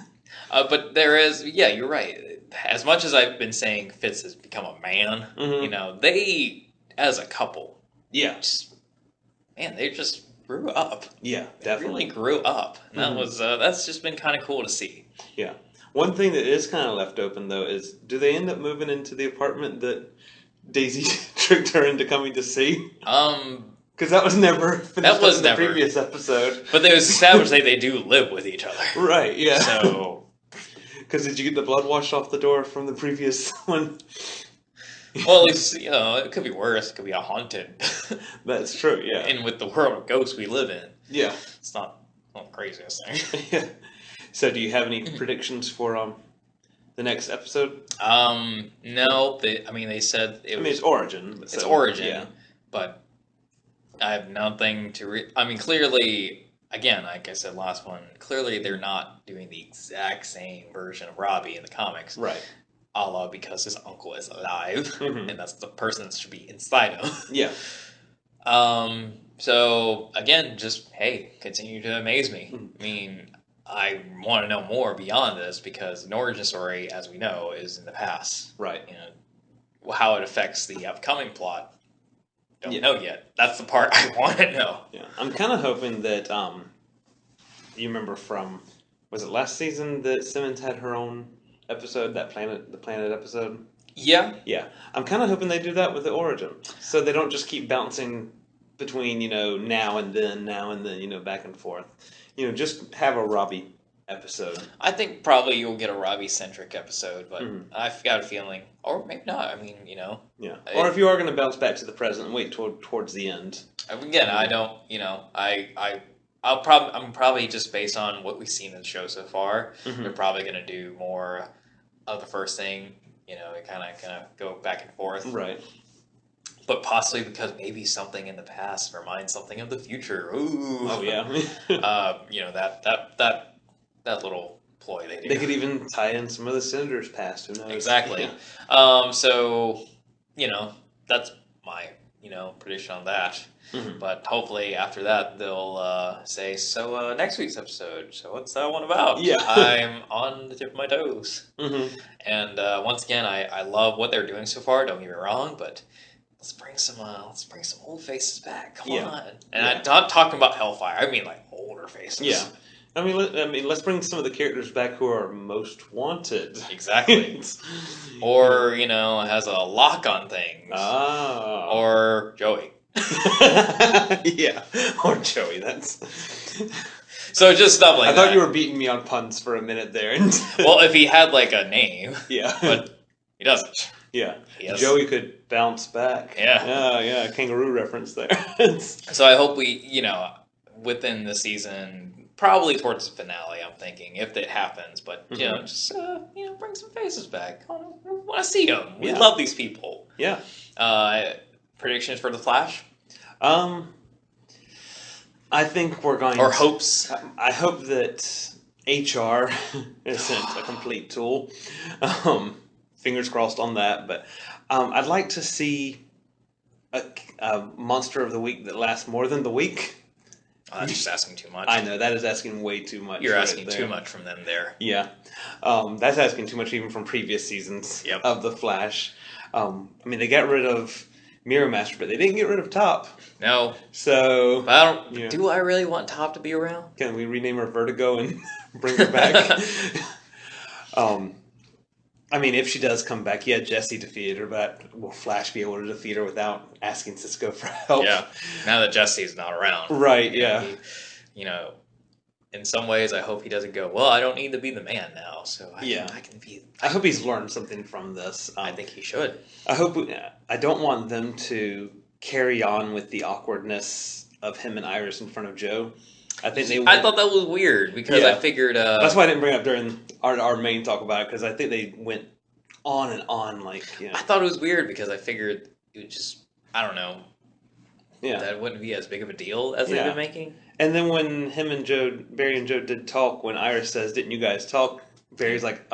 But there is, yeah, you're right. As much as I've been saying Fitz has become a man, you know, they, as a couple, they just grew up.
Yeah, definitely.
They really grew up. And that's just been kind of cool to see.
Yeah. One thing that is kind of left open, though, is do they end up moving into the apartment that Daisy tricked her into coming to see? Because that was never finished in the previous episode.
But they established that they do live with each other.
Right, yeah.
So...
Because did you get the blood washed off the door from the previous one?
Well, at least, you know, it could be worse. It could be a haunted.
That's true, yeah.
And with the world of ghosts we live in.
Yeah.
It's not the craziest thing.
Yeah. So do you have any predictions for the next episode?
No. They said...
it's Origin.
It's Origin. Yeah. But I have nothing to... clearly... Again, like I said last one, clearly they're not doing the exact same version of Robbie in the comics.
Right.
A la because his uncle is alive, and that's the person that should be inside him.
Yeah.
So, again, just, hey, continue to amaze me. I mean, I want to know more beyond this because an origin story, as we know, is in the past.
Right.
You know, how it affects the upcoming plot. Don't know yet. That's the part I want to know.
Yeah, I'm kind of hoping that you remember from was it last season that Simmons had her own episode, the planet episode.
Yeah.
Yeah, I'm kind of hoping they do that with the Origin, so they don't just keep bouncing between now and then, back and forth. Just have a Robbie episode.
I think probably you'll get a Robbie-centric episode, but I've got a feeling, or maybe not. I mean,
Yeah. Or if you are going to bounce back to the present and wait towards the end.
Again, I don't. I'm probably just based on what we've seen in the show so far. They're probably going to do more of the first thing. Kind of go back and forth.
Right.
But possibly because maybe something in the past reminds something of the future. Ooh.
Oh yeah.
That little ploy they do.
They could even tie in some of the Senator's past. Who knows?
Exactly.
Yeah.
So, that's my, prediction on that. But hopefully after that they'll say, so next week's episode, so what's that one about?
Yeah.
I'm on the tip of my toes. And once again, I love what they're doing so far, don't get me wrong, but let's bring some old faces back. Come on. And I'm not talking about Hellfire, I mean like older faces.
Yeah. I mean, let's bring some of the characters back who are most wanted.
Exactly. Or, has a lock on things.
Ah.
Or Joey.
Yeah. Or Joey, that's...
So just stuff like that.
I thought you were beating me on puns for a minute there.
Well, if he had, like, a name.
Yeah.
But he doesn't.
Yeah. Joey could bounce back.
Yeah.
Yeah, kangaroo reference there.
So I hope we, within the season... Probably towards the finale, I'm thinking, if it happens. But, just, bring some faces back. I want to see them. We love these people.
Yeah.
Predictions for The Flash?
I think we're going
Or hopes?
I hope that HR isn't a complete tool. Fingers crossed on that. But I'd like to see a Monster of the Week that lasts more than the week.
That's just asking too much.
I know, that is asking way too much.
You're asking too much from them there.
Yeah. That's asking too much even from previous seasons of The Flash. They got rid of Mirror Master, but they didn't get rid of Top.
No.
So...
But do I really want Top to be around?
Can we rename her Vertigo and bring her back? If she does come back, Jesse defeated her, but will Flash be able to defeat her without asking Cisco for help?
Yeah, now that Jesse's not around.
Right, yeah.
In some ways, I hope he doesn't go, well, I don't need to be the man now, so I can be...
I hope he's learned something from this.
I think he should.
I don't want them to carry on with the awkwardness of him and Iris in front of Joe. I
thought that was weird because I figured...
That's why I didn't bring it up during our main talk about it, because I think they went on and on, I
thought it was weird because I figured it would just... I don't know.
Yeah.
That wouldn't be as big of a deal as they've been making.
And then when Barry and Joe did talk, when Iris says, didn't you guys talk? Barry's like,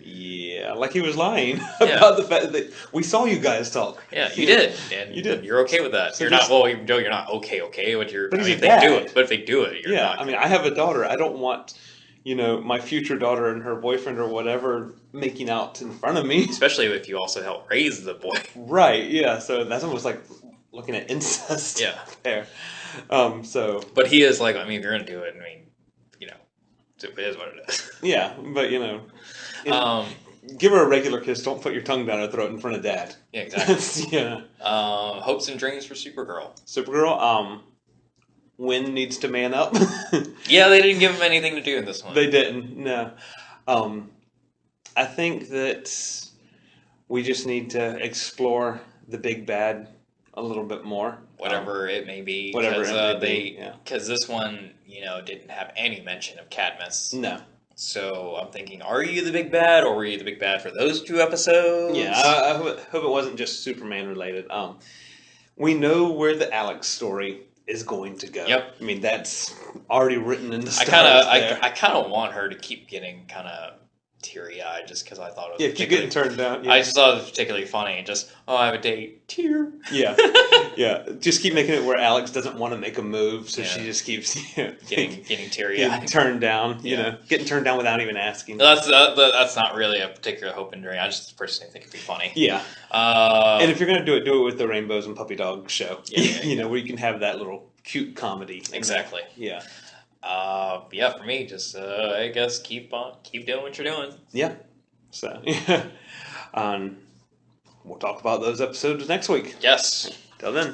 yeah, like he was lying about the fact that we saw you guys talk.
Yeah, you did, and
you did.
You're okay with that.
So
you're not. Well, even though you're not okay with your.
But
if they do it, but if they do it, you're not.
I mean, I have a daughter. I don't want, my future daughter and her boyfriend or whatever making out in front of me.
Especially if you also help raise the boy.
Right. Yeah. So that's almost like looking at incest.
Yeah.
There. So.
But he is like, I mean, if you're gonna do it, I mean, it is what it is.
Yeah, but give her a regular kiss. Don't put your tongue down her throat in front of Dad.
Yeah, exactly.
Yeah.
Hopes and dreams for Supergirl.
Supergirl. Wynn needs to man up.
Yeah, they didn't give him anything to do in this one.
They didn't. No. I think that we just need to explore the big bad a little bit more.
Whatever it may be.
Whatever it may be.
Because this one, didn't have any mention of Cadmus.
No.
So I'm thinking, are you the big bad, or were you the big bad for those 2 episodes?
Yeah, I hope it wasn't just Superman related. We know where the Alex story is going to go.
Yep.
I mean, that's already written in the stars.
I kind of want her to keep getting kind of teary-eyed, just because I thought it was.
Yeah, keep getting turned down. Yeah.
I just thought it was particularly funny. Just, I have a date. Tear.
Yeah, yeah. Just keep making it where Alex doesn't want to make a move, so she just keeps
getting teary-eyed,
getting turned down. Getting turned down without even asking.
That's not really a particular hope and dream. I just personally think it'd be funny.
Yeah. And if you're gonna do it with the Rainbows and Puppy Dog show. Yeah. Where you can have that little cute comedy.
Exactly.
Yeah.
For me, just I guess keep doing what you're doing.
Yeah. So we'll talk about those episodes next week.
Yes.
Till then.